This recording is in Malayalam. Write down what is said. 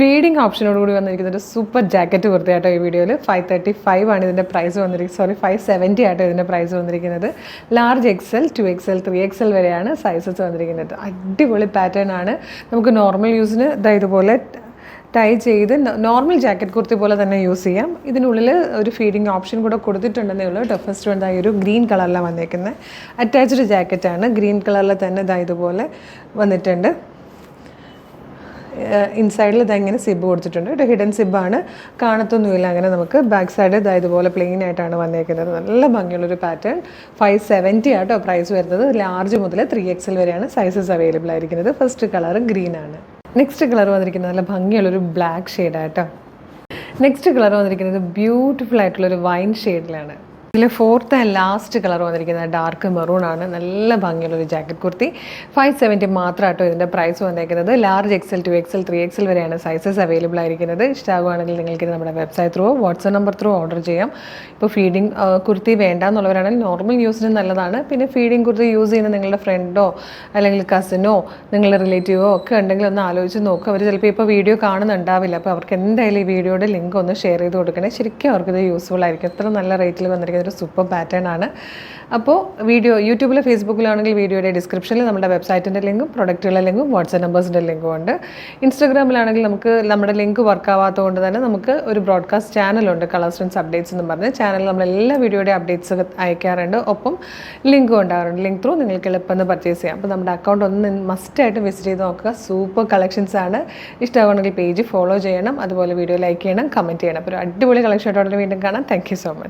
ഫീഡിങ് ഓപ്ഷനോടുകൂടി വന്നിരിക്കുന്ന ഒരു സൂപ്പർ ജാക്കറ്റ് കുർത്തിയാട്ടോ ഈ വീഡിയോയിൽ 535 ആണ് ഇതിൻ്റെ പ്രൈസ് വന്നിരിക്കുന്നത്. 570 ആട്ടോ ഇതിൻ്റെ പ്രൈസ് വന്നിരിക്കുന്നത്. ലാർജ് XL, 2XL, 3XL വരെയാണ് സൈസസ് വന്നിരിക്കുന്നത്. അടിപൊളി പാറ്റേൺ ആണ്. നമുക്ക് നോർമൽ യൂസിന് ഇതുപോലെ ടൈ ചെയ്ത് നോർമൽ ജാക്കറ്റ് കുർത്തി പോലെ തന്നെ യൂസ് ചെയ്യാം. ഇതിനുള്ളിൽ ഒരു ഫീഡിങ് ഓപ്ഷൻ കൂടെ കൊടുത്തിട്ടുണ്ടെന്നേ ഉള്ളൂ. ഫസ്റ്റ് വൺ ഒരു ഗ്രീൻ കളറിലാണ് വന്നേക്കുന്നത്. അറ്റാച്ച്ഡ് ജാക്കറ്റാണ്. ഗ്രീൻ കളറിൽ തന്നെ ഇതുപോലെ വന്നിട്ടുണ്ട്. ഇൻസൈഡിൽ ഇങ്ങനെ സിബ് കൊടുത്തിട്ടുണ്ട്. ഒരു ഹിഡൻ സിബാണ്, കാണത്തൊന്നുമില്ല. അങ്ങനെ നമുക്ക് ബാക്ക് സൈഡ് ഇതുപോലെ പ്ലെയിൻ ആയിട്ടാണ് വന്നേക്കുന്നത്. നല്ല ഭംഗിയുള്ളൊരു പാറ്റേൺ. 570 ആട്ടോ പ്രൈസ് വരുന്നത്. ലാർജ് മുതൽ 3XL വരെയാണ് സൈസസ് അവൈലബിൾ ആയിരിക്കുന്നത്. ഫസ്റ്റ് കളർ ഗ്രീൻ ആണ്. നെക്സ്റ്റ് കളർ വന്നിരിക്കുന്നത് നല്ല ഭംഗിയുള്ളൊരു ബ്ലാക്ക് ഷെയ്ഡാട്ടോ. നെക്സ്റ്റ് കളർ വന്നിരിക്കുന്നത് ബ്യൂട്ടിഫുൾ ആയിട്ടുള്ളൊരു വൈൻ ഷെയ്ഡിലാണ്. ഇതിൽ ഫോർത്ത് ആൻഡ് ലാസ്റ്റ് കളർ വന്നിരിക്കുന്നത് ഡാർക്ക് മെറൂൺ ആണ്. നല്ല ഭംഗിയുള്ളൊരു ജാക്കറ്റ് കുർത്തി. 570 മാത്രമാട്ടോ ഇതിൻ്റെ പ്രൈസ് വന്നേക്കുന്നത്. ലാർജ് XL, 2XL, 3XL വരെയാണ് സൈസസ് അവൈലബിൾ ആയിരിക്കുന്നത്. ഇഷ്ടമാകുകയാണെങ്കിൽ നിങ്ങൾക്ക് നമ്മുടെ website through WhatsApp number through order ചെയ്യാം. ഇപ്പോൾ ഫീഡിങ് കുർത്തി വേണ്ട എന്നുള്ളവരാണെങ്കിൽ നോർമൽ യൂസിന് നല്ലതാണ്. പിന്നെ ഫീഡിങ് കുർത്തി യൂസ് ചെയ്യുന്ന നിങ്ങളുടെ ഫ്രണ്ടോ അല്ലെങ്കിൽ കസിനോ നിങ്ങളുടെ റിലേറ്റീവോ ഒക്കെ ഉണ്ടെങ്കിൽ ഒന്ന് ആലോചിച്ച് നോക്കുക. അവർ ചിലപ്പോൾ ഇപ്പോൾ വീഡിയോ കാണുന്നുണ്ടാവില്ല. അപ്പോൾ അവർക്ക് എന്തായാലും ഈ വീഡിയോയുടെ ലിങ്ക് ഒന്ന് ഷെയർ ചെയ്ത് കൊടുക്കണേ. ശരിക്കും അവർക്കിത് യൂസ്ഫുൾ ആയിരിക്കും. എത്ര നല്ല റേറ്റിൽ വന്നിരിക്കുന്നത് ഒരു സൂപ്പർ പാറ്റേൺ ആണ്. അപ്പോൾ വീഡിയോ യൂട്യൂബിലോ ഫേസ്ബുക്കിലാണെങ്കിൽ വീഡിയോയുടെ ഡിസ്ക്രിപ്ഷനിൽ നമ്മുടെ വെബ്സൈറ്റിൻ്റെ ലിങ്കും പ്രൊഡക്റ്റുകളുടെ ലിങ്കും വാട്സ്ആപ്പ് നമ്പേഴ്സിൻ്റെ ലിങ്കും ഉണ്ട്. ഇൻസ്റ്റാഗ്രാമിലാണെങ്കിൽ നമുക്ക് നമ്മുടെ ലിങ്ക് വർക്ക് ആവാത്തതുകൊണ്ട് തന്നെ നമുക്ക് ഒരു ബ്രോഡ്കാസ്റ്റ് ചാനലുണ്ട്, കളേഴ്സ് ട്രെൻഡ്സ് അപ്ഡേറ്റ്സ് എന്ന് പറഞ്ഞ്. ചാനലിൽ നമ്മൾ എല്ലാ വീഡിയോയുടെ അപ്ഡേറ്റ്സ് അയക്കാറുണ്ട്. ഒപ്പം ലിങ്കും ഉണ്ടാകാറുണ്ട്. ലിങ്ക് ത്രൂ നിങ്ങൾക്ക് എളുപ്പം പർച്ചേസ് ചെയ്യാം. അപ്പോൾ നമ്മുടെ അക്കൗണ്ട് ഒന്ന് മസ്റ്റായിട്ട് വിസിറ്റ് ചെയ്ത് നോക്കുക. സൂപ്പർ കളക്ഷൻസ് ആണ്. ഇഷ്ടമാണെങ്കിൽ പേജ് ഫോളോ ചെയ്യണം. അതുപോലെ വീഡിയോ ലൈക്ക് ചെയ്യണം, കമൻറ്റ് ചെയ്യണം. അപ്പോൾ ഒരു അടിപൊളി കളക്ഷനോടെ വീണ്ടും കാണാം. Thank you so much.